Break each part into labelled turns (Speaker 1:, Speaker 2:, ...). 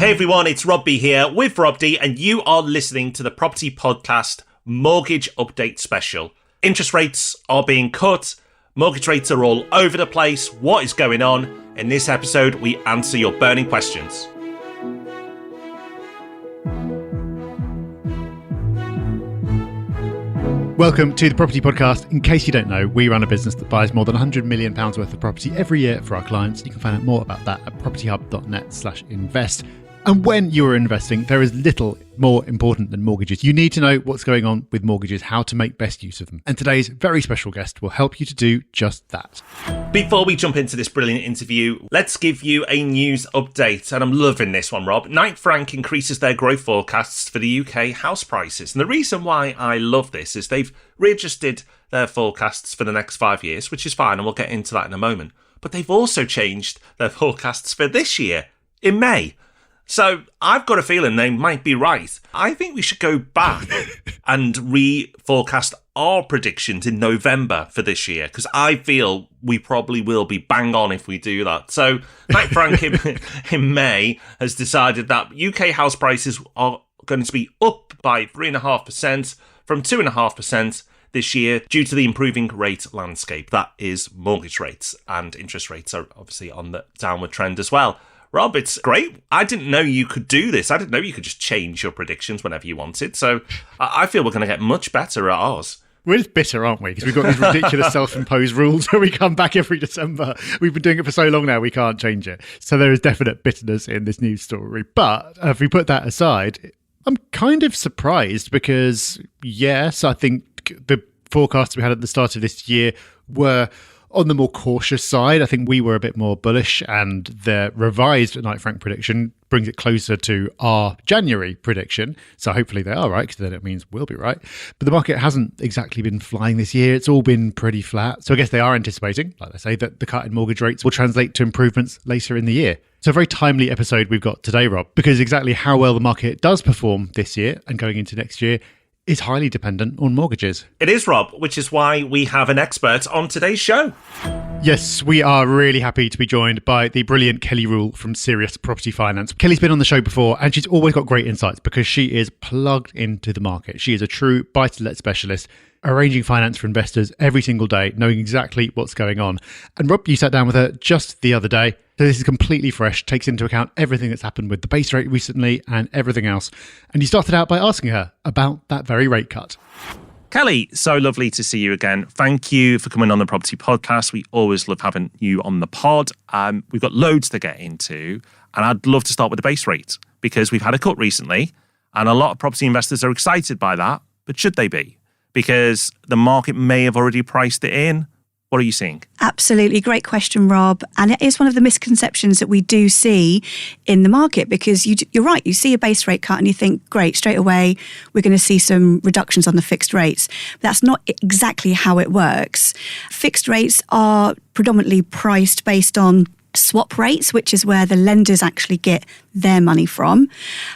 Speaker 1: Hey everyone, it's Rob B here with Rob D, and you are listening to the Property Podcast Mortgage Update Special. Interest rates are being cut, mortgage rates are all over the place. What is going on? In this episode, we answer your burning questions.
Speaker 2: Welcome to the Property Podcast. In case you don't know, we run a business that buys more than £100 million worth of property every year for our clients. You can find out more about that at propertyhub.net/invest. And when you are investing, there is little more important than mortgages. You need to know what's going on with mortgages, how to make best use of them. And today's very special guest will help you to do just that.
Speaker 1: Before we jump into this brilliant interview, let's give you a news update. And I'm loving this one, Rob. Knight Frank increases their growth forecasts for the UK house prices. And the reason why I love this is they've readjusted their forecasts for the next 5 years, which is fine, and we'll get into that in a moment. But they've also changed their forecasts for this year in May. So I've got a feeling they might be right. I think we should go back and re-forecast our predictions in November for this year, because I feel we probably will be bang on if we do that. So Knight Frank in May has decided that UK house prices are going to be up by 3.5% from 2.5% this year due to the improving rate landscape. That is mortgage rates, and interest rates are obviously on the downward trend as well. Rob, it's great. I didn't know you could do this. I didn't know you could just change your predictions whenever you wanted. So I feel we're going to get much better at ours.
Speaker 2: We're just bitter, aren't we? Because we've got these ridiculous self-imposed rules where we come back every December. We've been doing it for so long now, we can't change it. So there is definite bitterness in this news story. But if we put that aside, I'm kind of surprised because, yes, I think the forecasts we had at the start of this year were on the more cautious side. I think we were a bit more bullish, and the revised Knight Frank prediction brings it closer to our January prediction. So hopefully they are right, because then it means we'll be right. But the market hasn't exactly been flying this year. It's all been pretty flat. So I guess they are anticipating, like I say, that the cut in mortgage rates will translate to improvements later in the year. So a very timely episode we've got today, Rob, because exactly how well the market does perform this year and going into next year is highly dependent on mortgages.
Speaker 1: It is, Rob, which is why we have an expert on today's show.
Speaker 2: Yes, we are really happy to be joined by the brilliant Kelly Rule from Serious Property Finance. Kelly's been on the show before, and she's always got great insights because she is plugged into the market. She is a true buy-to-let specialist, arranging finance for investors every single day, knowing exactly what's going on. And Rob, you sat down with her just the other day. So this is completely fresh, takes into account everything that's happened with the base rate recently and everything else. And you started out by asking her about that very rate cut.
Speaker 1: Kelly, so lovely to see you again. Thank you for coming on the Property Podcast. We always love having you on the pod. We've got loads to get into, and I'd love to start with the base rate because we've had a cut recently, and a lot of property investors are excited by that, but should they be? Because the market may have already priced it in. What are you seeing?
Speaker 3: Absolutely. Great question, Rob. And it is one of the misconceptions that we do see in the market, because you're right. You see a base rate cut and you think, great, straight away, we're going to see some reductions on the fixed rates. But that's not exactly how it works. Fixed rates are predominantly priced based on swap rates, which is where the lenders actually get their money from.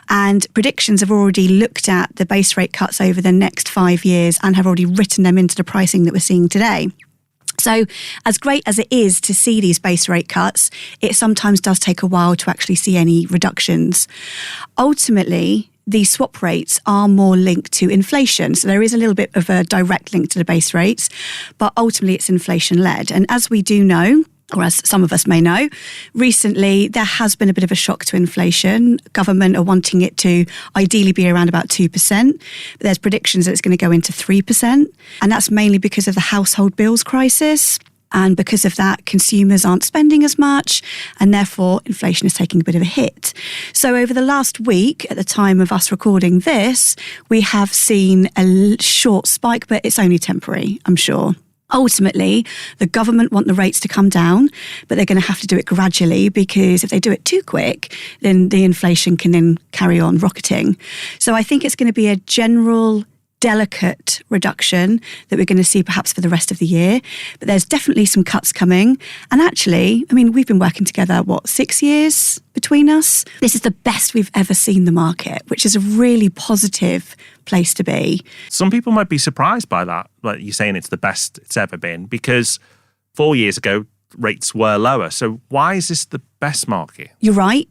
Speaker 3: And predictions have already looked at the base rate cuts over the next 5 years and have already written them into the pricing that we're seeing today. So as great as it is to see these base rate cuts, it sometimes does take a while to actually see any reductions. Ultimately, these swap rates are more linked to inflation. So there is a little bit of a direct link to the base rates, but ultimately it's inflation-led. And as we do know, or as some of us may know, recently there has been a bit of a shock to inflation. Government are wanting it to ideally be around about 2%. But there's predictions that it's going to go into 3%. And that's mainly because of the household bills crisis. And because of that, consumers aren't spending as much, and therefore inflation is taking a bit of a hit. So over the last week, at the time of us recording this, we have seen a short spike, but it's only temporary, I'm sure. Ultimately, the government want the rates to come down, but they're going to have to do it gradually, because if they do it too quick, then the inflation can then carry on rocketing. So I think it's going to be a general delicate reduction that we're going to see perhaps for the rest of the year. But there's definitely some cuts coming. And actually, I mean, we've been working together, 6 years between us? This is the best we've ever seen the market, which is a really positive place to be.
Speaker 1: Some people might be surprised by that, like you're saying it's the best it's ever been, because 4 years ago, rates were lower. So why is this the best market?
Speaker 3: You're right.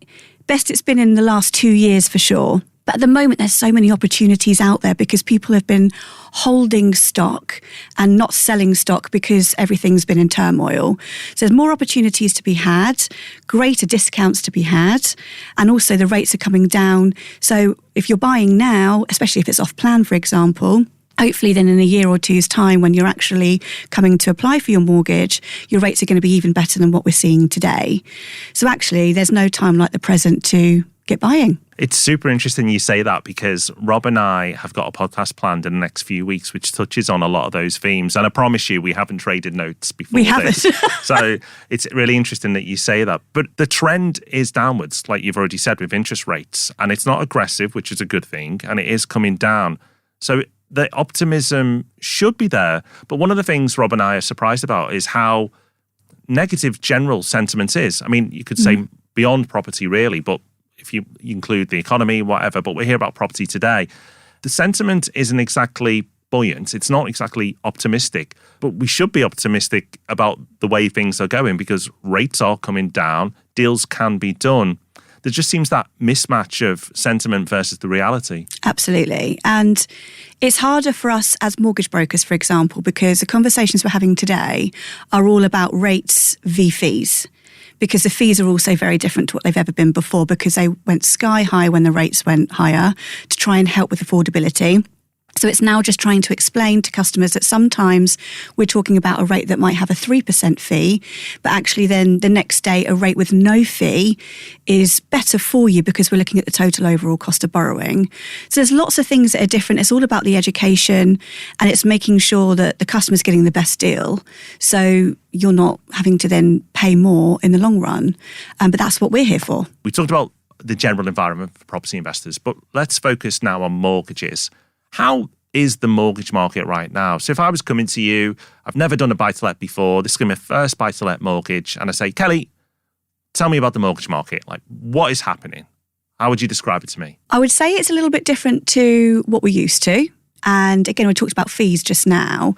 Speaker 3: Best it's been in the last 2 years for sure. But at the moment, there's so many opportunities out there because people have been holding stock and not selling stock because everything's been in turmoil. So there's more opportunities to be had, greater discounts to be had, and also the rates are coming down. So if you're buying now, especially if it's off plan, for example, hopefully then in a year or two's time when you're actually coming to apply for your mortgage, your rates are going to be even better than what we're seeing today. So actually, there's no time like the present to get buying.
Speaker 1: It's super interesting you say that because Rob and I have got a podcast planned in the next few weeks which touches on a lot of those themes. And I promise you, we haven't traded notes before this. So it's really interesting that you say that. But the trend is downwards, like you've already said, with interest rates. And it's not aggressive, which is a good thing. And it is coming down. So the optimism should be there. But one of the things Rob and I are surprised about is how negative general sentiment is. I mean, you could say beyond property, really, but if you include the economy, whatever, but we're here about property today. The sentiment isn't exactly buoyant. It's not exactly optimistic, but we should be optimistic about the way things are going because rates are coming down, deals can be done. There just seems that mismatch of sentiment versus the reality.
Speaker 3: Absolutely. And it's harder for us as mortgage brokers, for example, because the conversations we're having today are all about rates v fees. Because the fees are also very different to what they've ever been before because they went sky high when the rates went higher to try and help with affordability. So it's now just trying to explain to customers that sometimes we're talking about a rate that might have a 3% fee, but actually then the next day a rate with no fee is better for you because we're looking at the total overall cost of borrowing. So there's lots of things that are different. It's all about the education and it's making sure that the customer's getting the best deal. So you're not having to then pay more in the long run. But that's what we're here for.
Speaker 1: We talked about the general environment for property investors, but let's focus now on mortgages. How is the mortgage market right now? So if I was coming to you, I've never done a buy-to-let before, this is going to be my first buy-to-let mortgage, and I say, Kelly, tell me about the mortgage market. Like, what is happening? How would you describe it to me?
Speaker 3: I would say it's a little bit different to what we're used to. And again, we talked about fees just now.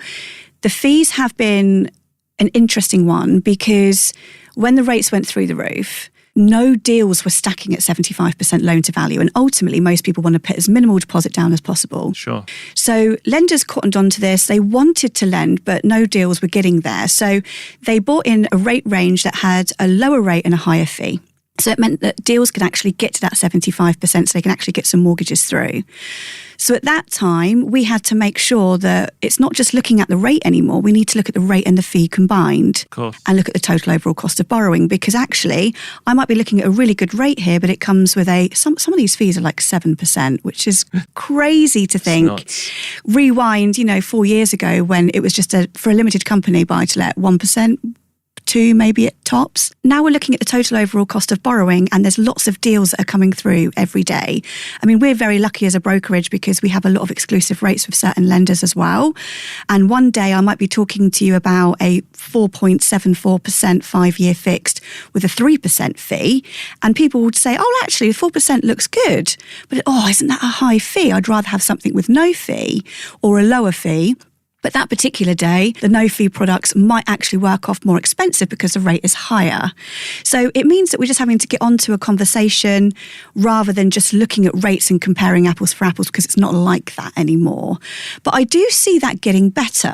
Speaker 3: The fees have been an interesting one because when the rates went through the roof, no deals were stacking at 75% loan to value. And ultimately, most people want to put as minimal deposit down as possible.
Speaker 1: Sure.
Speaker 3: So lenders cottoned onto this. They wanted to lend, but no deals were getting there. So they bought in a rate range that had a lower rate and a higher fee. So it meant that deals could actually get to that 75% so they can actually get some mortgages through. So at that time, we had to make sure that it's not just looking at the rate anymore. We need to look at the rate and the fee combined and look at the total overall cost of borrowing because actually I might be looking at a really good rate here, but it comes with some of these fees are like 7%, which is crazy to think. Rewind, 4 years ago when it was just for a limited company buy to let 1%. 2 maybe at tops. Now we're looking at the total overall cost of borrowing and there's lots of deals that are coming through every day. I mean, we're very lucky as a brokerage because we have a lot of exclusive rates with certain lenders as well. And one day I might be talking to you about a 4.74% 5-year fixed with a 3% fee. And people would say, oh, actually, 4% looks good. But, isn't that a high fee? I'd rather have something with no fee or a lower fee. But that particular day, the no-fee products might actually work off more expensive because the rate is higher. So it means that we're just having to get onto a conversation rather than just looking at rates and comparing apples for apples because it's not like that anymore. But I do see that getting better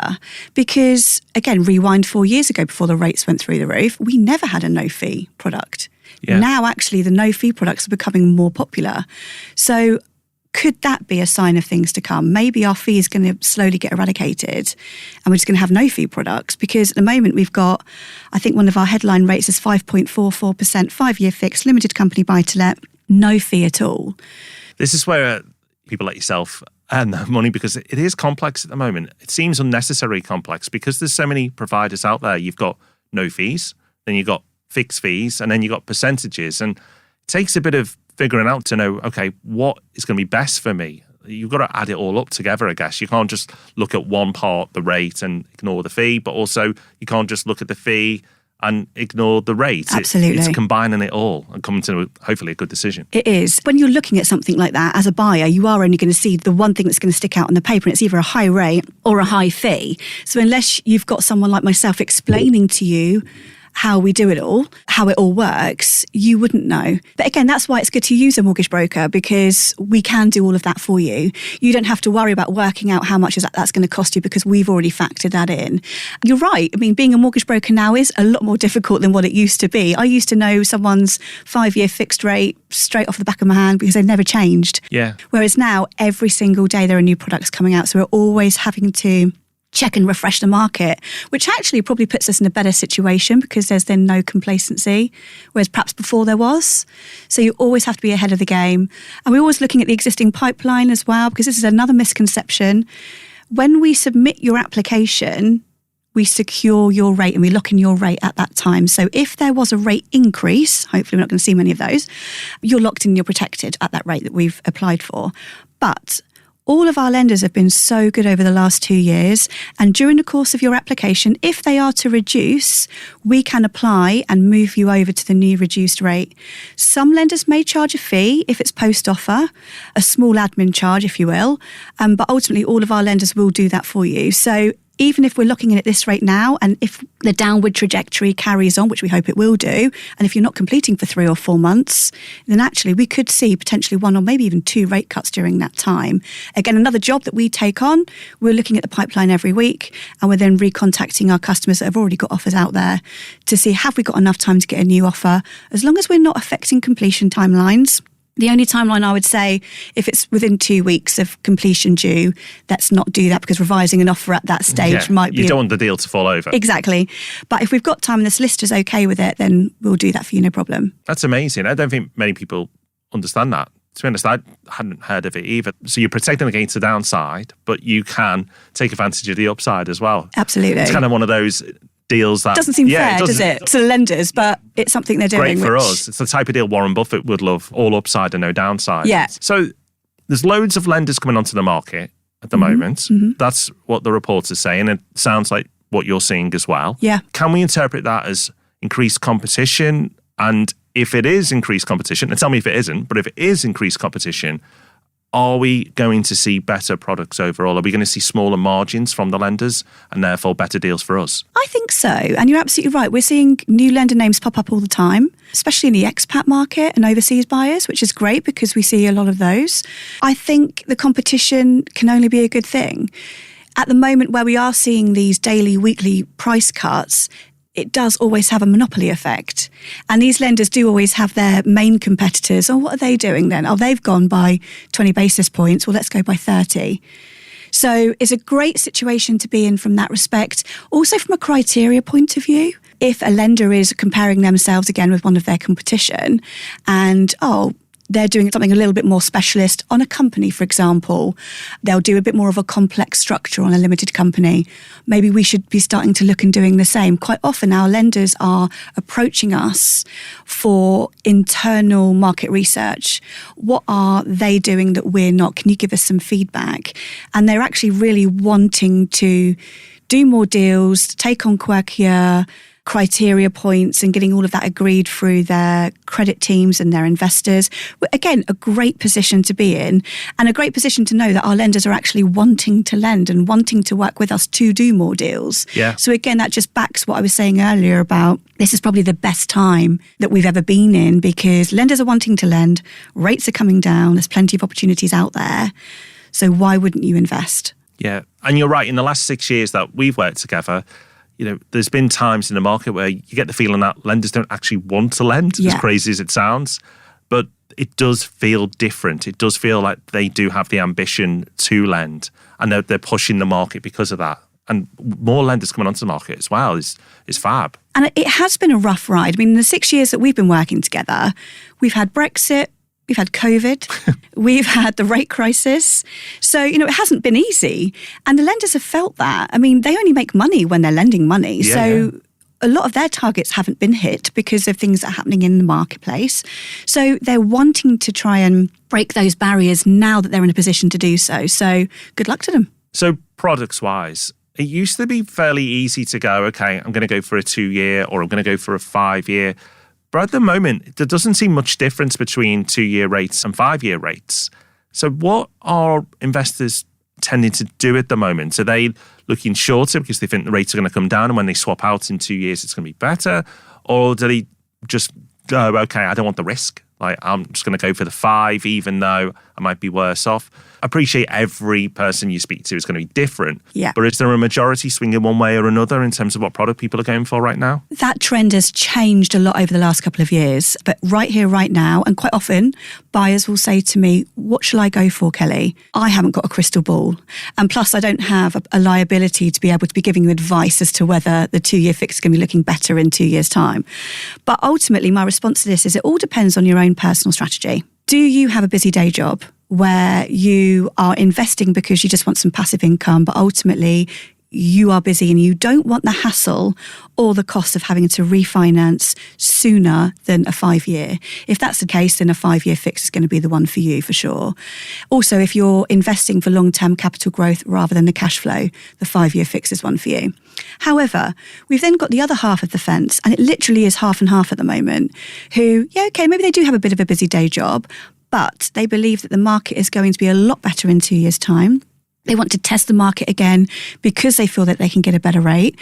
Speaker 3: because, again, rewind 4 years ago before the rates went through the roof, we never had a no-fee product. Yeah. Now, actually, the no-fee products are becoming more popular. So could that be a sign of things to come? Maybe our fee is going to slowly get eradicated and we're just going to have no fee products because at the moment we've got, I think one of our headline rates is 5.44%, 5-year fixed, limited company buy-to-let, no fee at all.
Speaker 1: This is where people like yourself earn their money because it is complex at the moment. It seems unnecessarily complex because there's so many providers out there. You've got no fees, then you've got fixed fees, and then you've got percentages. And it takes a bit of figuring out to know, okay, what is going to be best for me? You've got to add it all up together, I guess. You can't just look at one part, the rate, and ignore the fee, but also you can't just look at the fee and ignore the rate.
Speaker 3: Absolutely.
Speaker 1: It's combining it all and coming to hopefully a good decision.
Speaker 3: It is. When you're looking at something like that, as a buyer, you are only going to see the one thing that's going to stick out on the paper, and it's either a high rate or a high fee. So unless you've got someone like myself explaining to you how we do it all, how it all works, you wouldn't know. But again, that's why it's good to use a mortgage broker, because we can do all of that for you. You don't have to worry about working out how much that's going to cost you, because we've already factored that in. You're right. I mean, being a mortgage broker now is a lot more difficult than what it used to be. I used to know someone's 5-year fixed rate straight off the back of my hand because they've never changed.
Speaker 1: Yeah.
Speaker 3: Whereas now, every single day there are new products coming out. So we're always having to check and refresh the market, which actually probably puts us in a better situation because there's then no complacency, whereas perhaps before there was. So you always have to be ahead of the game. And we're always looking at the existing pipeline as well, because this is another misconception. When we submit your application, we secure your rate and we lock in your rate at that time. So if there was a rate increase, hopefully we're not going to see many of those, you're locked in, you're protected at that rate that we've applied for. But all of our lenders have been so good over the last 2 years. And during the course of your application, if they are to reduce, we can apply and move you over to the new reduced rate. Some lenders may charge a fee if it's post-offer, a small admin charge, if you will. But ultimately, all of our lenders will do that for you. So even if we're looking in at this rate now, and if the downward trajectory carries on, which we hope it will do, and if you're not completing for 3 or 4 months, then actually we could see potentially 1 or maybe even 2 rate cuts during that time. Again, another job that we take on, we're looking at the pipeline every week, and we're then recontacting our customers that have already got offers out there to see, have we got enough time to get a new offer? As long as we're not affecting completion timelines. The only timeline I would say, if it's within 2 weeks of completion due, let's not do that, because revising an offer at that stage might be...
Speaker 1: You don't want the deal to fall over.
Speaker 3: Exactly. But if we've got time and the solicitor's okay with it, then we'll do that for you, no problem.
Speaker 1: That's amazing. I don't think many people understand that. To be honest, I hadn't heard of it either. So you're protecting against the downside, but you can take advantage of the upside as well.
Speaker 3: Absolutely.
Speaker 1: It's kind of one of those deals that
Speaker 3: doesn't seem fair, does it, to the lenders? But it's something they're doing.
Speaker 1: Great for us. It's the type of deal Warren Buffett would love, all upside and no downside.
Speaker 3: Yeah.
Speaker 1: So there's loads of lenders coming onto the market at the moment. Mm-hmm. That's what the reports are saying. It sounds like what you're seeing as well.
Speaker 3: Yeah.
Speaker 1: Can we interpret that as increased competition? And if it is increased competition, and tell me if it isn't, but if it is increased competition, are we going to see better products overall? Are we going to see smaller margins from the lenders and therefore better deals for us?
Speaker 3: I think so. And you're absolutely right. We're seeing new lender names pop up all the time, especially in the expat market and overseas buyers, which is great because we see a lot of those. I think the competition can only be a good thing. At the moment where we are seeing these daily, weekly price cuts, it does always have a monopoly effect. And these lenders do always have their main competitors. Oh, what are they doing then? Oh, they've gone by 20 basis points. Well, let's go by 30. So it's a great situation to be in from that respect. Also from a criteria point of view, if a lender is comparing themselves again with one of their competition and, they're doing something a little bit more specialist on a company, for example. They'll do a bit more of a complex structure on a limited company. Maybe we should be starting to look and doing the same. Quite often our lenders are approaching us for internal market research. What are they doing that we're not? Can you give us some feedback? And they're actually really wanting to do more deals, take on quirkier criteria points and getting all of that agreed through their credit teams and their investors. Again, a great position to be in and a great position to know that our lenders are actually wanting to lend and wanting to work with us to do more deals.
Speaker 1: Yeah.
Speaker 3: So again, that just backs what I was saying earlier about this is probably the best time that we've ever been in because lenders are wanting to lend, rates are coming down, there's plenty of opportunities out there. So why wouldn't you invest?
Speaker 1: Yeah. And you're right, in the last 6 years that we've worked together, there's been times in the market where you get the feeling that lenders don't actually want to lend, as crazy as it sounds. But it does feel different. It does feel like they do have the ambition to lend and they're pushing the market because of that. And more lenders coming onto the market as well is fab.
Speaker 3: And it has been a rough ride. I mean, in the 6 years that we've been working together, we've had Brexit, we've had COVID, we've had the rate crisis. So, it hasn't been easy. And the lenders have felt that. I mean, they only make money when they're lending money. A lot of their targets haven't been hit because of things that are happening in the marketplace. So they're wanting to try and break those barriers now that they're in a position to do so. So good luck to them.
Speaker 1: So products-wise, it used to be fairly easy to go, okay, I'm going to go for a 2-year or I'm going to go for a 5-year. But at the moment, there doesn't seem much difference between 2-year rates and 5-year rates. So what are investors tending to do at the moment? Are they looking shorter because they think the rates are going to come down, and when they swap out in 2 years, it's going to be better? Or do they just go, okay, I don't want the risk. Like, I'm just going to go for the 5, even though I might be worse off. I appreciate every person you speak to is going to be different.
Speaker 3: Yeah.
Speaker 1: But is there a majority swinging one way or another in terms of what product people are going for right now?
Speaker 3: That trend has changed a lot over the last couple of years. But right here, right now, and quite often, buyers will say to me, what shall I go for, Kelly? I haven't got a crystal ball. And plus, I don't have a liability to be able to be giving you advice as to whether the 2-year fix is going to be looking better in 2 years' time. But ultimately, my response to this is it all depends on your own personal strategy. Do you have a busy day job where you are investing because you just want some passive income, but ultimately you are busy and you don't want the hassle or the cost of having to refinance sooner than a 5-year? If that's the case, then a 5-year fix is going to be the one for you for sure. Also, if you're investing for long-term capital growth rather than the cash flow, the 5-year fix is one for you. However, we've then got the other half of the fence, and it literally is half and half at the moment, who, maybe they do have a bit of a busy day job, but they believe that the market is going to be a lot better in 2 years' time. They want to test the market again because they feel that they can get a better rate.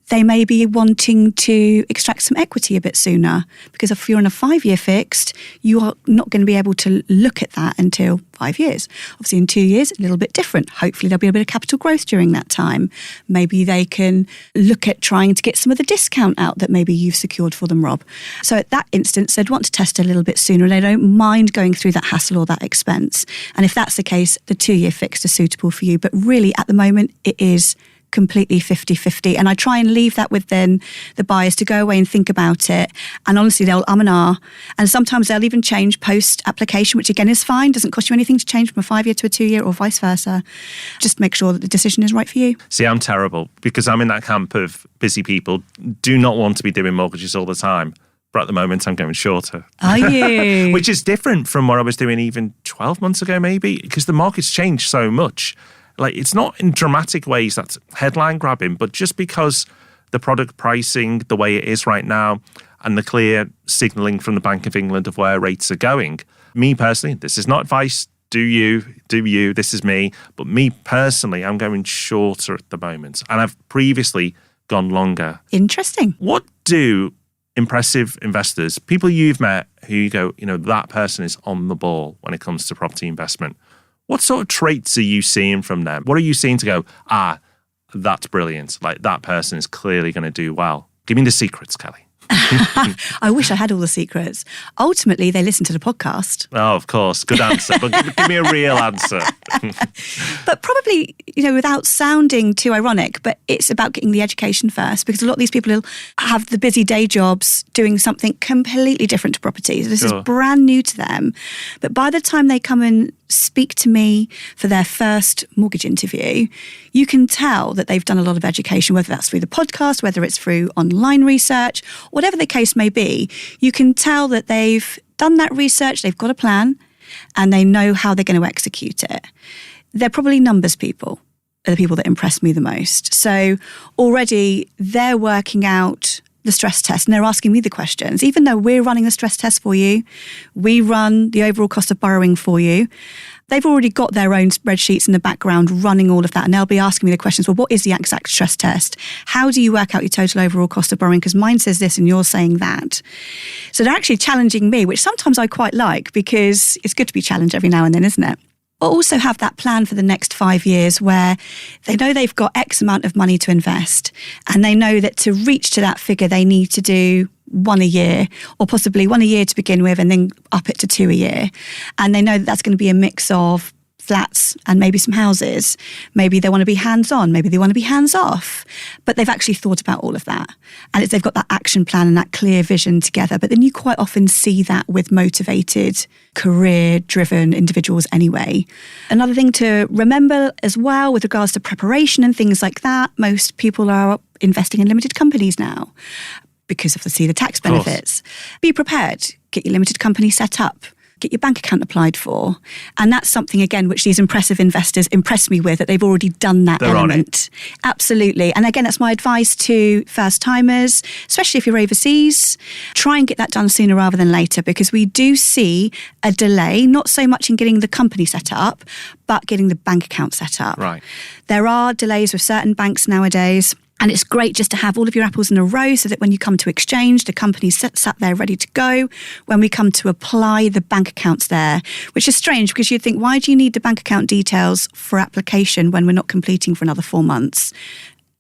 Speaker 3: They may be wanting to extract some equity a bit sooner, because if you're on a 5-year fixed, you are not going to be able to look at that until 5 years. Obviously, in 2 years, a little bit different. Hopefully, there'll be a bit of capital growth during that time. Maybe they can look at trying to get some of the discount out that maybe you've secured for them, Rob. So at that instance, they'd want to test a little bit sooner. They don't mind going through that hassle or that expense. And if that's the case, the 2-year fixed is suitable for you. But really, at the moment, it is completely 50-50. And I try and leave that with then the buyers to go away and think about it. And honestly, they'll and ah. And sometimes they'll even change post-application, which again is fine. Doesn't cost you anything to change from a 5-year to a 2-year or vice versa. Just make sure that the decision is right for you.
Speaker 1: See, I'm terrible because I'm in that camp of busy people do not want to be doing mortgages all the time. But at the moment, I'm going shorter.
Speaker 3: Are you?
Speaker 1: Which is different from what I was doing even 12 months ago, maybe, because the market's changed so much. Like, it's not in dramatic ways that's headline grabbing, but just because the product pricing the way it is right now and the clear signalling from the Bank of England of where rates are going. Me personally, this is not advice. Do you, this is me. But me personally, I'm going shorter at the moment. And I've previously gone longer.
Speaker 3: Interesting.
Speaker 1: What do impressive investors, people you've met who you go, that person is on the ball when it comes to property investment, what sort of traits are you seeing from them? What are you seeing to go, that's brilliant. Like, that person is clearly going to do well. Give me the secrets, Kelly.
Speaker 3: I wish I had all the secrets. Ultimately, they listen to the podcast.
Speaker 1: Oh, of course. Good answer. But give me a real answer.
Speaker 3: But probably, without sounding too ironic, but it's about getting the education first, because a lot of these people have the busy day jobs doing something completely different to properties. This is brand new to them. But by the time they come and speak to me for their first mortgage interview, you can tell that they've done a lot of education, whether that's through the podcast, whether it's through online research, whatever the case may be. You can tell that they've done that research, they've got a plan, and they know how they're going to execute it. They're probably numbers people, are the people that impress me the most. So already they're working out the stress test and they're asking me the questions. Even though we're running the stress test for you, we run the overall cost of borrowing for you. They've already got their own spreadsheets in the background running all of that, and they'll be asking me the questions, well, what is the exact stress test? How do you work out your total overall cost of borrowing? Because mine says this and you're saying that. So they're actually challenging me, which sometimes I quite like, because it's good to be challenged every now and then, isn't it? But also have that plan for the next 5 years where they know they've got X amount of money to invest, and they know that to reach to that figure, they need to do 1 a year, or possibly 1 a year to begin with, and then up it to 2 a year. And they know that that's going to be a mix of flats and maybe some houses. Maybe they want to be hands-on, maybe they want to be hands-off. But they've actually thought about all of that. And they've got that action plan and that clear vision together. But then you quite often see that with motivated, career-driven individuals anyway. Another thing to remember as well with regards to preparation and things like that, most people are investing in limited companies now because of the tax benefits. Be prepared. Get your limited company set up. get your bank account applied for. And that's something, again, which these impressive investors impress me with, that they've already done that element. Absolutely. And again, that's my advice to first timers, especially if you're overseas. Try and get that done sooner rather than later, because we do see a delay, not so much in getting the company set up, but getting the bank account set up.
Speaker 1: Right.
Speaker 3: There are delays with certain banks nowadays. And it's great just to have all of your apples in a row so that when you come to exchange, the company's sat there ready to go. When we come to apply, the bank account's there, which is strange because you'd think, why do you need the bank account details for application when we're not completing for another 4 months?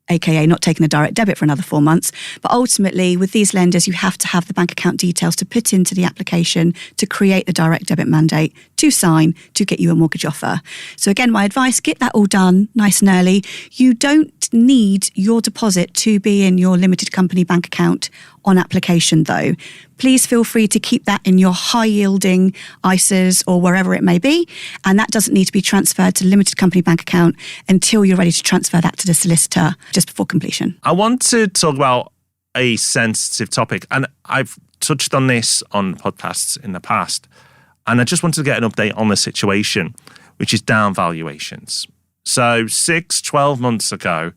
Speaker 3: AKA not taking the direct debit for another 4 months. But ultimately, with these lenders, you have to have the bank account details to put into the application to create the direct debit mandate, to sign, to get you a mortgage offer. So again, my advice, get that all done nice and early. You don't need your deposit to be in your limited company bank account on application though. Please feel free to keep that in your high-yielding ISAs or wherever it may be, and that doesn't need to be transferred to limited company bank account until you're ready to transfer that to the solicitor just before completion.
Speaker 1: I want to talk about a sensitive topic, and I've touched on this on podcasts in the past, and I just wanted to get an update on the situation, which is down valuations. So 6-12 months ago,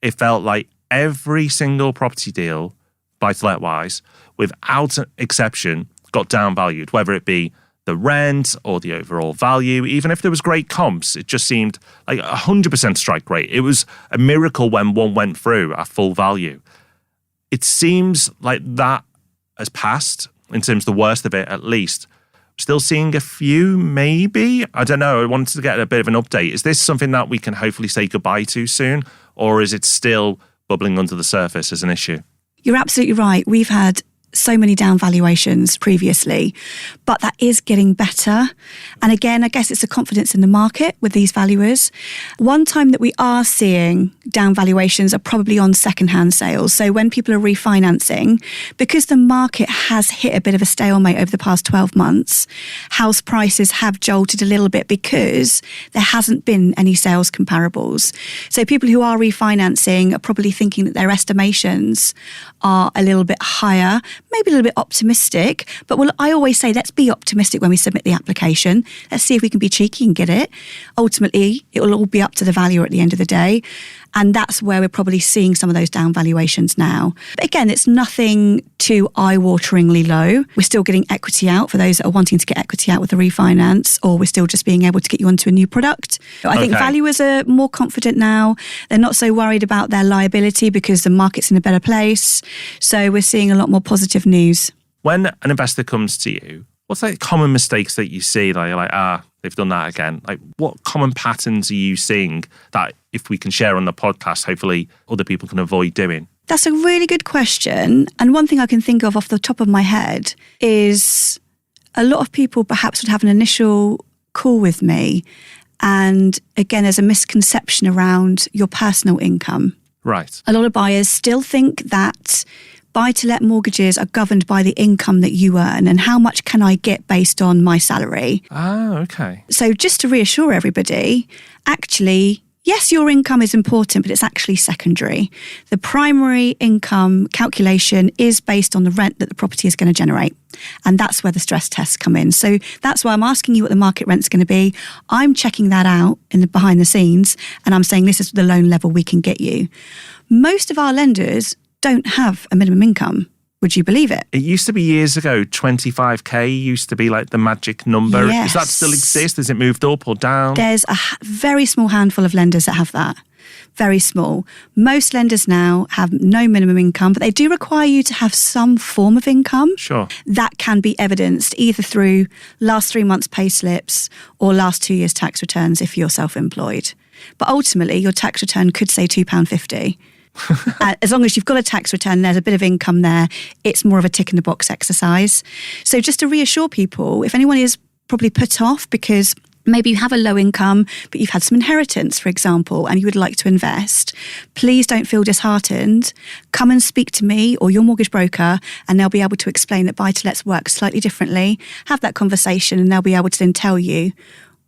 Speaker 1: it felt like every single property deal, buy-to-let wise, without an exception, got downvalued, whether it be the rent or the overall value. Even if there was great comps, it just seemed like 100% strike rate. It was a miracle when one went through at full value. It seems like that has passed, in terms of the worst of it at least. Still seeing a few, maybe? I don't know. I wanted to get a bit of an update. Is this something that we can hopefully say goodbye to soon? Or is it still bubbling under the surface as an issue?
Speaker 3: You're absolutely right. We've had so many down valuations previously, but that is getting better. And again, I guess it's a confidence in the market with these valuers. One time that we are seeing down valuations are probably on secondhand sales. So when people are refinancing, because the market has hit a bit of a stalemate over the past 12 months, house prices have jolted a little bit because there hasn't been any sales comparables. So people who are refinancing are probably thinking that their estimations are a little bit higher, maybe a little bit optimistic, but I always say, let's be optimistic when we submit the application. Let's see if we can be cheeky and get it. Ultimately, it will all be up to the valuer at the end of the day. And that's where we're probably seeing some of those down valuations now. But again, it's nothing too eye-wateringly low. We're still getting equity out for those that are wanting to get equity out with the refinance, or we're still just being able to get you onto a new product. I think valuers are more confident now. They're not so worried about their liability because the market's in a better place. So we're seeing a lot more positive news.
Speaker 1: When an investor comes to you, what's like common mistakes that you see that you're like, they've done that again? Like, what common patterns are you seeing that if we can share on the podcast, hopefully other people can avoid doing?
Speaker 3: That's a really good question. And one thing I can think of off the top of my head is a lot of people perhaps would have an initial call with me. And again, there's a misconception around your personal income.
Speaker 1: Right.
Speaker 3: A lot of buyers still think that buy-to-let mortgages are governed by the income that you earn and how much can I get based on my salary.
Speaker 1: Okay.
Speaker 3: So just to reassure everybody, actually, yes, your income is important, but it's actually secondary. The primary income calculation is based on the rent that the property is going to generate. And that's where the stress tests come in. So that's why I'm asking you what the market rent's going to be. I'm checking that out in the behind the scenes, and I'm saying this is the loan level we can get you. Most of our lenders don't have a minimum income. Would you believe it?
Speaker 1: It used to be years ago, 25k used to be like the magic number.
Speaker 3: Yes.
Speaker 1: Does that still exist? Has it moved up or down?
Speaker 3: There's a very small handful of lenders that have that. Very small. Most lenders now have no minimum income, but they do require you to have some form of income.
Speaker 1: Sure.
Speaker 3: That can be evidenced either through last 3 months' pay slips or last 2 years' tax returns if you're self-employed. But ultimately, your tax return could say £2.50. As long as you've got a tax return, there's a bit of income there, it's more of a tick in the box exercise. So just to reassure people, if anyone is probably put off because maybe you have a low income, but you've had some inheritance, for example, and you would like to invest, please don't feel disheartened. Come and speak to me or your mortgage broker, and they'll be able to explain that buy-to-lets work slightly differently. Have that conversation, and they'll be able to then tell you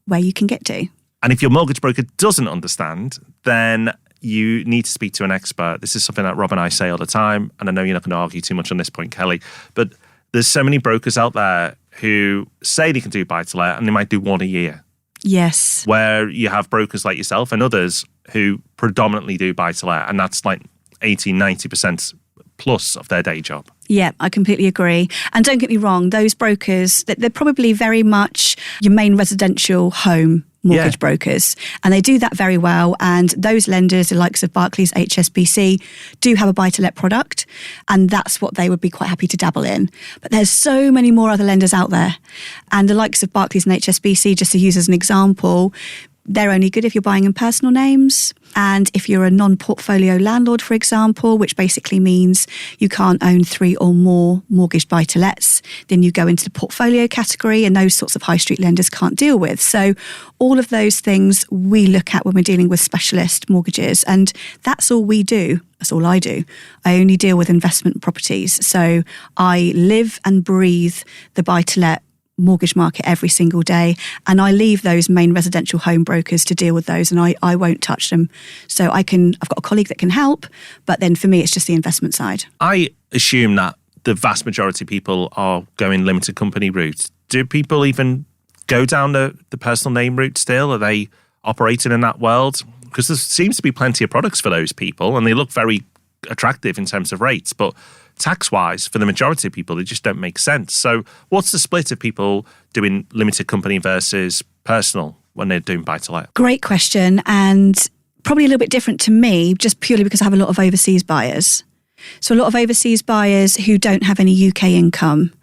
Speaker 3: where you can get to.
Speaker 1: And if your mortgage broker doesn't understand, then you need to speak to an expert. This is something that Rob and I say all the time, and I know you're not going to argue too much on this point, Kelly, but there's so many brokers out there who say they can do buy-to-let and they might do one a year.
Speaker 3: Yes.
Speaker 1: Where you have brokers like yourself and others who predominantly do buy-to-let, and that's like 80, 90% plus of their day job.
Speaker 3: Yeah, I completely agree. And don't get me wrong, those brokers, they're probably very much your main residential home mortgage brokers. And they do that very well. And those lenders, the likes of Barclays, HSBC, do have a buy-to-let product. And that's what they would be quite happy to dabble in. But there's so many more other lenders out there. And the likes of Barclays and HSBC, just to use as an example, they're only good if you're buying in personal names. And if you're a non-portfolio landlord, for example, which basically means you can't own 3 or more mortgaged buy-to-lets, then you go into the portfolio category, and those sorts of high street lenders can't deal with. So all of those things we look at when we're dealing with specialist mortgages, and that's all we do. That's all I do. I only deal with investment properties. So I live and breathe the buy-to-let mortgage market every single day, and I leave those main residential home brokers to deal with those, and I won't touch them. So I've got a colleague that can help, but then for me it's just the investment side.
Speaker 1: I assume that the vast majority of people are going limited company route. Do people even go down the personal name route still? Are they operating in that world? Because there seems to be plenty of products for those people, and they look very attractive in terms of rates, but tax-wise, for the majority of people, they just don't make sense. So what's the split of people doing limited company versus personal when they're doing buy-to-let?
Speaker 3: Great question, and probably a little bit different to me, just purely because I have a lot of overseas buyers. So a lot of overseas buyers who don't have any UK income.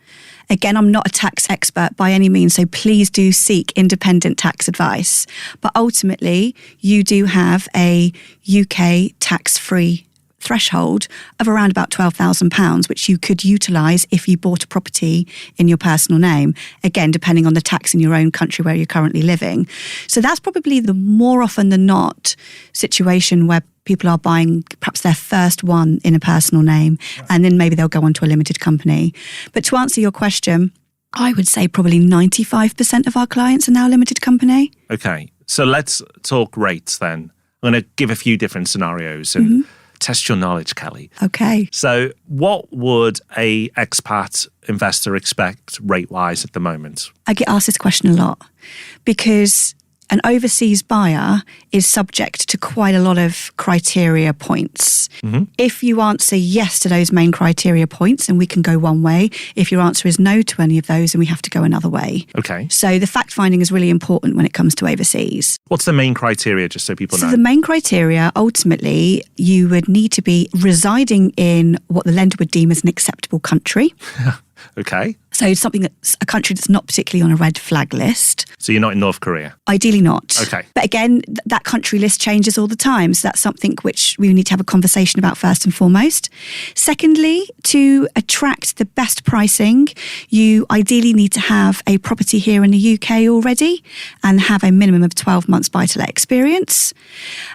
Speaker 3: Again, I'm not a tax expert by any means, so please do seek independent tax advice. But ultimately, you do have a UK tax-free threshold of around about £12,000, which you could utilise if you bought a property in your personal name, again, depending on the tax in your own country where you're currently living. So that's probably the more often than not situation where people are buying perhaps their first one in a personal name, and then maybe they'll go on to a limited company. But to answer your question, I would say probably 95% of our clients are now limited company.
Speaker 1: Okay, so let's talk rates then. I'm going to give a few different scenarios and test your knowledge, Kelly.
Speaker 3: Okay.
Speaker 1: So what would a expat investor expect rate-wise at the moment?
Speaker 3: I get asked this question a lot because an overseas buyer is subject to quite a lot of criteria points. If you answer yes to those main criteria points, and we can go one way. If your answer is no to any of those, then we have to go another way.
Speaker 1: Okay.
Speaker 3: So the fact finding is really important when it comes to overseas.
Speaker 1: What's the main criteria, just so people know?
Speaker 3: So the main criteria, ultimately, you would need to be residing in what the lender would deem as an acceptable country.
Speaker 1: Okay.
Speaker 3: So something that's a country that's not particularly on a red flag list.
Speaker 1: So you're not in North Korea?
Speaker 3: Ideally not.
Speaker 1: Okay.
Speaker 3: But again, that country list changes all the time. So that's something which we need to have a conversation about first and foremost. Secondly, to attract the best pricing, you ideally need to have a property here in the UK already and have a minimum of 12 months buy-to-let experience.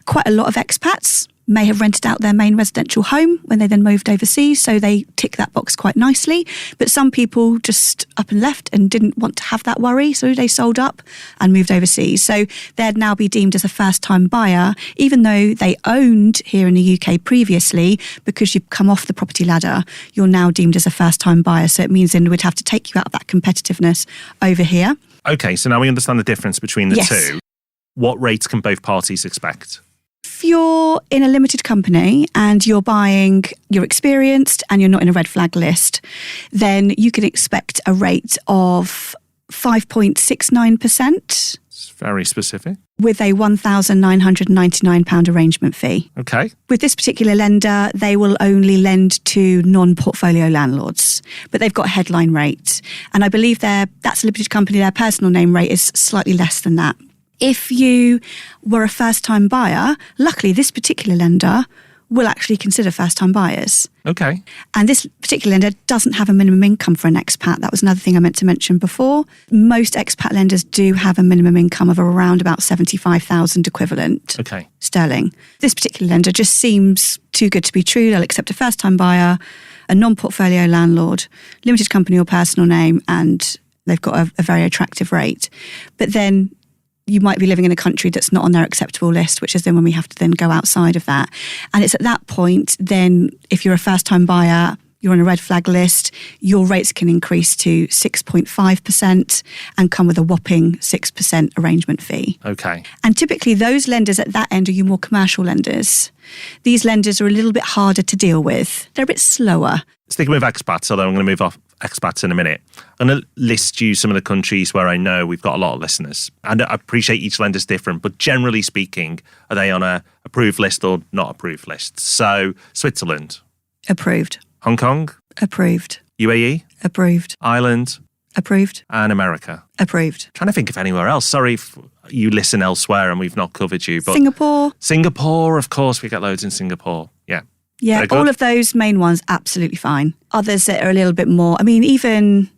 Speaker 3: Quite a lot of expats may have rented out their main residential home when they then moved overseas, so they tick that box quite nicely. But some people just up and left and didn't want to have that worry, so they sold up and moved overseas. So they'd now be deemed as a first-time buyer, even though they owned here in the UK previously. Because you've come off the property ladder, you're now deemed as a first-time buyer. So it means then we'd have to take you out of that competitiveness over here.
Speaker 1: Okay, so now we understand the difference between the
Speaker 3: Yes.
Speaker 1: two. What rates can both parties expect?
Speaker 3: If you're in a limited company and you're experienced and you're not in a red flag list, then you can expect a rate of 5.69%.
Speaker 1: It's very specific.
Speaker 3: With a £1,999 arrangement fee.
Speaker 1: Okay.
Speaker 3: With this particular lender, they will only lend to non-portfolio landlords, but they've got a headline rate. And I believe that's a limited company, their personal name rate is slightly less than that. If you were a first-time buyer, luckily this particular lender will actually consider first-time buyers.
Speaker 1: Okay.
Speaker 3: And this particular lender doesn't have a minimum income for an expat. That was another thing I meant to mention before. Most expat lenders do have a minimum income of around about 75,000 equivalent sterling. This particular lender just seems too good to be true. They'll accept a first-time buyer, a non-portfolio landlord, limited company or personal name, and they've got a very attractive rate. But then you might be living in a country that's not on their acceptable list, which is then when we have to then go outside of that. And it's at that point, then if you're a first-time buyer, you're on a red flag list, your rates can increase to 6.5% and come with a whopping 6% arrangement fee.
Speaker 1: Okay.
Speaker 3: And typically those lenders at that end are your more commercial lenders. These lenders are a little bit harder to deal with. They're a bit slower.
Speaker 1: Sticking with expats, although I'm going to move off expats in a minute, I'm going to list you some of the countries where I know we've got a lot of listeners. And I appreciate each lender's different, but generally speaking, are they on a approved list or not approved list? So Switzerland.
Speaker 3: Approved.
Speaker 1: Hong Kong.
Speaker 3: Approved.
Speaker 1: UAE.
Speaker 3: Approved.
Speaker 1: Ireland.
Speaker 3: Approved.
Speaker 1: And America.
Speaker 3: Approved.
Speaker 1: Trying to think of anywhere else. Sorry if you listen elsewhere and we've not covered you. But
Speaker 3: Singapore.
Speaker 1: Singapore, of course, we get loads in Singapore. Yeah.
Speaker 3: Yeah, all of those main ones, absolutely fine. Others that are a little bit more, I mean, even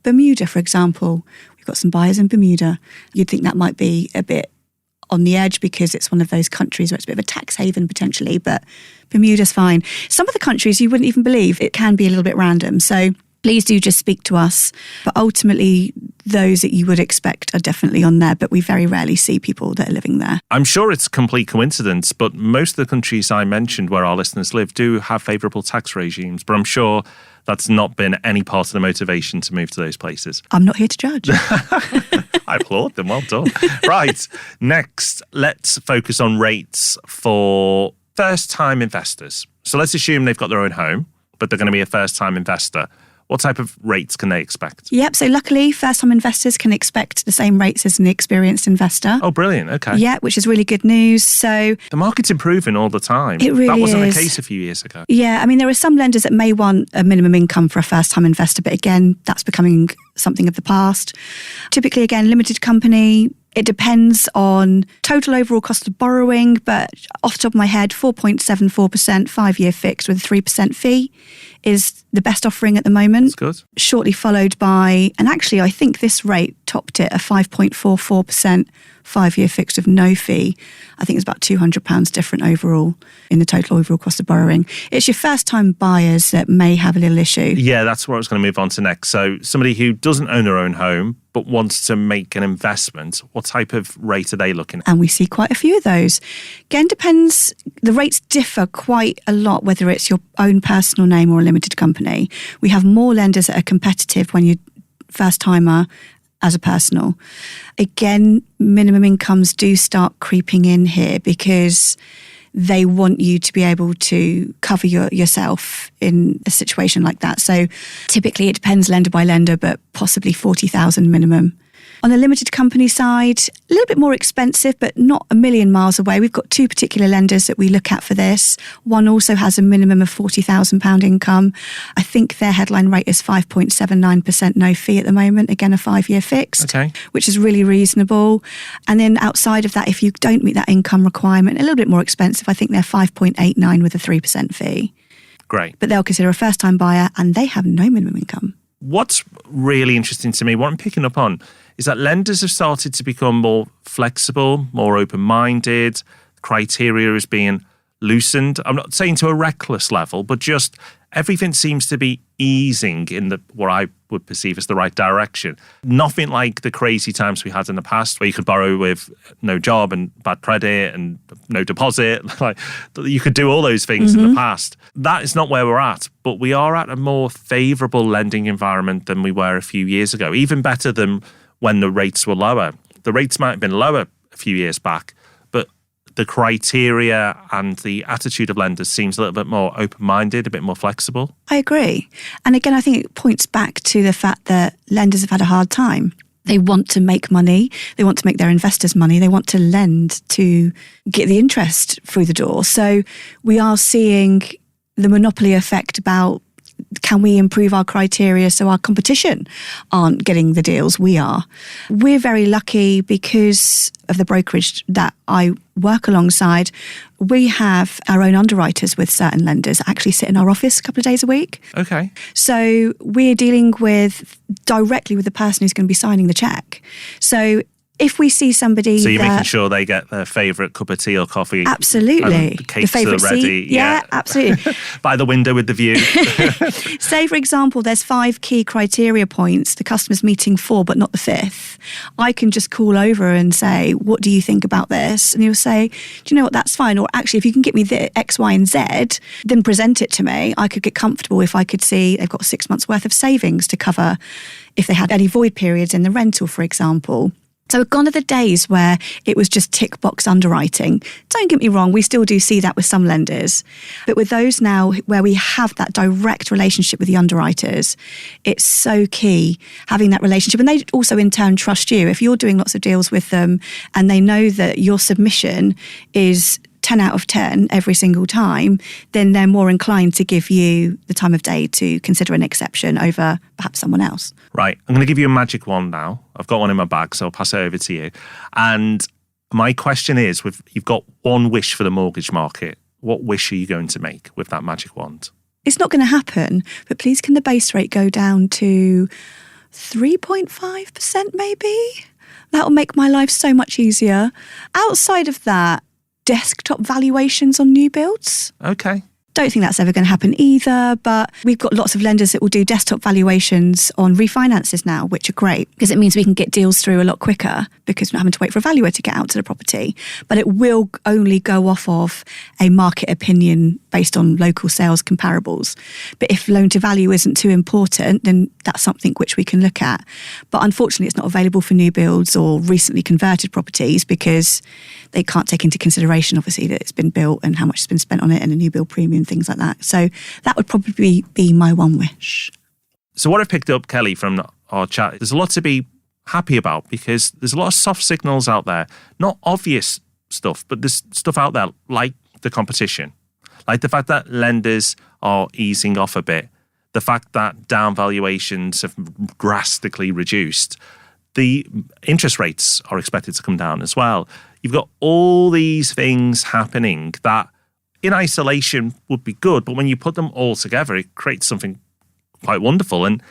Speaker 3: Bermuda, for example. We've got some buyers in Bermuda. You'd think that might be a bit on the edge because it's one of those countries where it's a bit of a tax haven potentially, but Bermuda's fine. Some of the countries you wouldn't even believe, it can be a little bit random. So please do just speak to us. But ultimately, those that you would expect are definitely on there, but we very rarely see people that are living there.
Speaker 1: I'm sure it's complete coincidence, but most of the countries I mentioned where our listeners live do have favourable tax regimes, but I'm sure that's not been any part of the motivation to move to those places.
Speaker 3: I'm not here to judge.
Speaker 1: I applaud them. Well done. Right. Next, let's focus on rates for first-time investors. So let's assume they've got their own home, but they're going to be a first-time investor. What type of rates can they expect?
Speaker 3: Yep. So luckily, first-time investors can expect the same rates as an experienced investor.
Speaker 1: Oh, brilliant. Okay.
Speaker 3: Yeah, which is really good news. So
Speaker 1: the market's improving all the time.
Speaker 3: It really
Speaker 1: That wasn't
Speaker 3: is.
Speaker 1: the case a few years ago.
Speaker 3: Yeah, I mean, there are some lenders that may want a minimum income for a first-time investor, but again, that's becoming something of the past. Typically, again, limited company. It depends on total overall cost of borrowing, but off the top of my head, 4.74%, 5-year fixed with a 3% fee is the best offering at the moment.
Speaker 1: That's good.
Speaker 3: Shortly followed by, and actually I think this rate topped it, a 5.44%, 5-year fixed with no fee. I think it's about £200 different overall in the total overall cost of borrowing. It's your first-time buyers that may have a little issue.
Speaker 1: Yeah, that's what I was going to move on to next. So somebody who doesn't own their own home but wants to make an investment, what type of rate are they looking at?
Speaker 3: And we see quite a few of those. Again, depends, the rates differ quite a lot whether it's your own personal name or a limited company. We have more lenders that are competitive when you're first-timer as a personal. Again, minimum incomes do start creeping in here because they want you to be able to cover yourself in a situation like that. So typically it depends lender by lender, but possibly 40,000 minimum. On the limited company side, a little bit more expensive, but not a million miles away. We've got two particular lenders that we look at for this. One also has a minimum of £40,000 income. I think their headline rate is 5.79% no fee at the moment. Again, a 5-year fixed, which is really reasonable. And then outside of that, if you don't meet that income requirement, a little bit more expensive. I think they're 5.89 with a 3% fee.
Speaker 1: Great.
Speaker 3: But they'll consider a first-time buyer and they have no minimum income.
Speaker 1: What's really interesting to me, what I'm picking up on, is that lenders have started to become more flexible, more open-minded. Criteria is being loosened. I'm not saying to a reckless level, but just everything seems to be easing in what I would perceive as the right direction. Nothing like the crazy times we had in the past where you could borrow with no job and bad credit and no deposit. Like you could do all those things in the past. That is not where we're at, but we are at a more favourable lending environment than we were a few years ago, even better than when the rates were lower. The rates might have been lower a few years back, but the criteria and the attitude of lenders seems a little bit more open-minded, a bit more flexible.
Speaker 3: I agree. And again, I think it points back to the fact that lenders have had a hard time. They want to make money. They want to make their investors money. They want to lend to get the interest through the door. So we are seeing the monopoly effect about, can we improve our criteria so our competition aren't getting the deals we are? We're very lucky because of the brokerage that I work alongside. We have our own underwriters with certain lenders that actually sit in our office a couple of days a week.
Speaker 1: Okay.
Speaker 3: So we're dealing directly with the person who's going to be signing the check. So if we see somebody,
Speaker 1: so you're making sure they get their favourite cup of tea or coffee.
Speaker 3: Absolutely,
Speaker 1: the cakes are ready.
Speaker 3: Seat. Yeah, absolutely.
Speaker 1: By the window with the view.
Speaker 3: Say, for example, there's 5 key criteria points. The customer's meeting 4, but not the 5th. I can just call over and say, "What do you think about this?" And he'll say, "Do you know what? That's fine." Or actually, if you can get me the X, Y, and Z, then present it to me. I could get comfortable if I could see they've got 6 months worth of savings to cover if they had any void periods in the rental, for example. So gone are the days where it was just tick box underwriting. Don't get me wrong, we still do see that with some lenders. But with those now where we have that direct relationship with the underwriters, it's so key having that relationship. And they also in turn trust you. If you're doing lots of deals with them and they know that your submission is 10 out of 10 every single time, then they're more inclined to give you the time of day to consider an exception over perhaps someone else.
Speaker 1: Right. I'm going to give you a magic wand now. I've got one in my bag, so I'll pass it over to you. And my question is, you've got one wish for the mortgage market. What wish are you going to make with that magic wand?
Speaker 3: It's not going to happen, but please can the base rate go down to 3.5% maybe? That'll make my life so much easier. Outside of that, desktop valuations on new builds.
Speaker 1: Okay.
Speaker 3: Don't think that's ever going to happen either, but we've got lots of lenders that will do desktop valuations on refinances now, which are great because it means we can get deals through a lot quicker because we're not having to wait for a valuer to get out to the property. But it will only go off of a market opinion based on local sales comparables. But if loan to value isn't too important, then that's something which we can look at. But unfortunately, it's not available for new builds or recently converted properties because they can't take into consideration, obviously, that it's been built and how much has been spent on it and a new build premium, things like that. So that would probably be my one wish.
Speaker 1: So what I've picked up, Kelly, from our chat, there's a lot to be happy about because there's a lot of soft signals out there, not obvious stuff, but there's stuff out there like the competition, like the fact that lenders are easing off a bit, the fact that down valuations have drastically reduced, the interest rates are expected to come down as well. You've got all these things happening that in isolation would be good, but when you put them all together, it creates something quite wonderful. And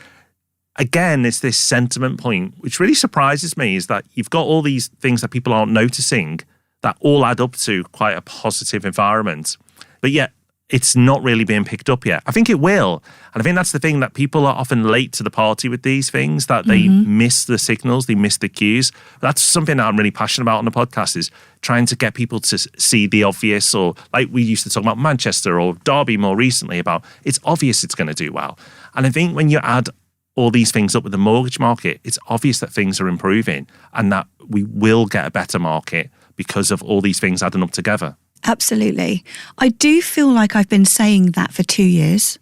Speaker 1: again, it's this sentiment point, which really surprises me, is that you've got all these things that people aren't noticing that all add up to quite a positive environment. But yet, it's not really being picked up yet. I think it will. And I think that's the thing, that people are often late to the party with these things, that they miss the signals, they miss the cues. That's something that I'm really passionate about on the podcast, is trying to get people to see the obvious, or like we used to talk about Manchester or Derby more recently about, it's obvious it's going to do well. And I think when you add all these things up with the mortgage market, it's obvious that things are improving and that we will get a better market because of all these things adding up together. Absolutely.
Speaker 3: I do feel like I've been saying that for 2 years.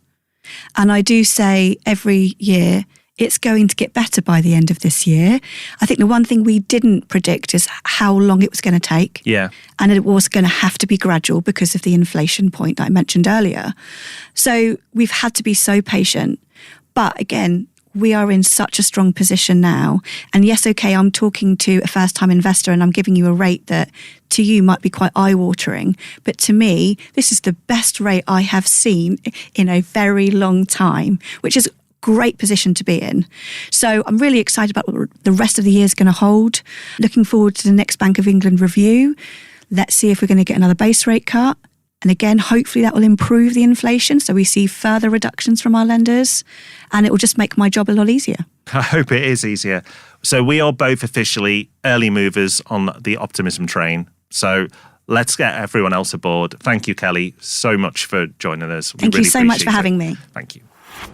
Speaker 3: And I do say every year it's going to get better by the end of this year. I think the one thing we didn't predict is how long it was going to take.
Speaker 1: Yeah.
Speaker 3: And it was going to have to be gradual because of the inflation point that I mentioned earlier. So we've had to be so patient. But again, we are in such a strong position now. And yes, okay, I'm talking to a first-time investor and I'm giving you a rate that to you might be quite eye-watering. But to me, this is the best rate I have seen in a very long time, which is a great position to be in. So I'm really excited about what the rest of the year is going to hold. Looking forward to the next Bank of England review. Let's see if we're going to get another base rate cut. And again, hopefully that will improve the inflation, so we see further reductions from our lenders, and it will just make my job a lot easier.
Speaker 1: I hope it is easier. So we are both officially early movers on the optimism train. So let's get everyone else aboard. Thank you, Kelly, so much for joining us.
Speaker 3: Thank you so much for having me.
Speaker 1: Thank you.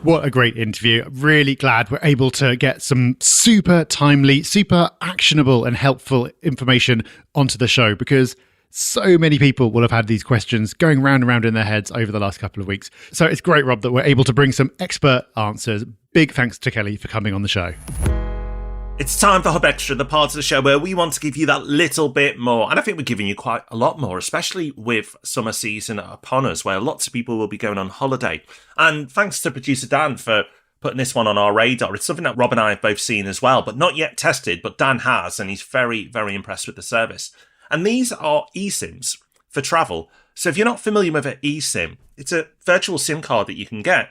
Speaker 2: What a great interview. Really glad we're able to get some super timely, super actionable and helpful information onto the show, because so many people will have had these questions going round and round in their heads over the last couple of weeks. So it's great, Rob, that we're able to bring some expert answers. Big thanks to Kelly for coming on the show.
Speaker 1: It's time for Hub Extra, the part of the show where we want to give you that little bit more. And I think we're giving you quite a lot more, especially with summer season upon us, where lots of people will be going on holiday. And thanks to producer Dan for putting this one on our radar. It's something that Rob and I have both seen as well, but not yet tested, but Dan has, and he's very, very impressed with the service. And these are eSIMs for travel. So if you're not familiar with an eSIM, it's a virtual SIM card that you can get.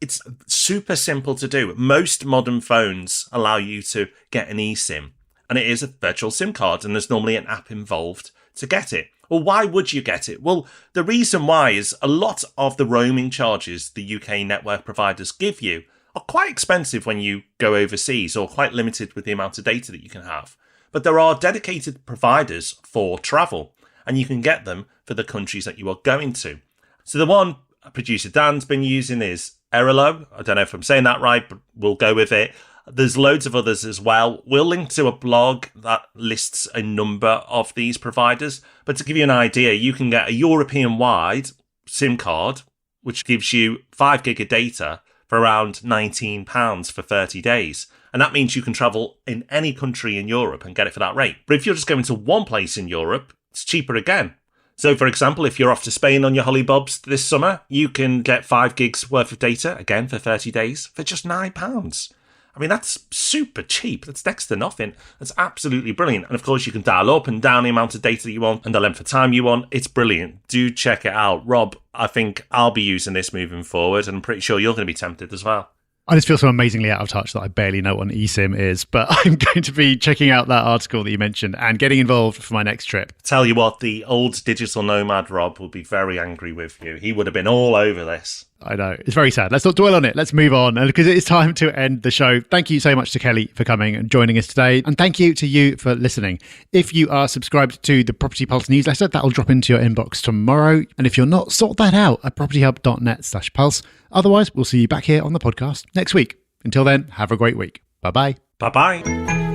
Speaker 1: It's super simple to do. Most modern phones allow you to get an eSIM. and it is a virtual SIM card, and there's normally an app involved to get it. Well, why would you get it? Well, the reason why is a lot of the roaming charges the UK network providers give you are quite expensive when you go overseas, or quite limited with the amount of data that you can have. But there are dedicated providers for travel, and you can get them for the countries that you are going to. So the one producer Dan's been using is Erilo. I don't know if I'm saying that right, but we'll go with it. There's loads of others as well. We'll link to a blog that lists a number of these providers. But to give you an idea, you can get a European-wide SIM card, which gives you 5 gig of data for around £19 for 30 days. And that means you can travel in any country in Europe and get it for that rate. But if you're just going to one place in Europe, it's cheaper again. So, for example, if you're off to Spain on your hollybobs this summer, you can get 5 gigs worth of data, again, for 30 days, for just £9. I mean, that's super cheap. That's next to nothing. That's absolutely brilliant. And of course, you can dial up and down the amount of data that you want and the length of time you want. It's brilliant. Do check it out. Rob, I think I'll be using this moving forward, and I'm pretty sure you're going to be tempted as well.
Speaker 2: I just feel so amazingly out of touch that I barely know what an eSIM is, but I'm going to be checking out that article that you mentioned and getting involved for my next trip.
Speaker 1: Tell you what, the old digital nomad Rob will be very angry with you. He would have been all over this.
Speaker 2: I know. It's very sad. Let's not dwell on it. Let's move on, because it is time to end the show. Thank you so much to Kelly for coming and joining us today. And thank you to you for listening. If you are subscribed to the Property Pulse newsletter, that'll drop into your inbox tomorrow. And if you're not, sort that out at propertyhub.net/pulse. Otherwise, we'll see you back here on the podcast next week. Until then, have a great week. Bye-bye.
Speaker 1: Bye-bye.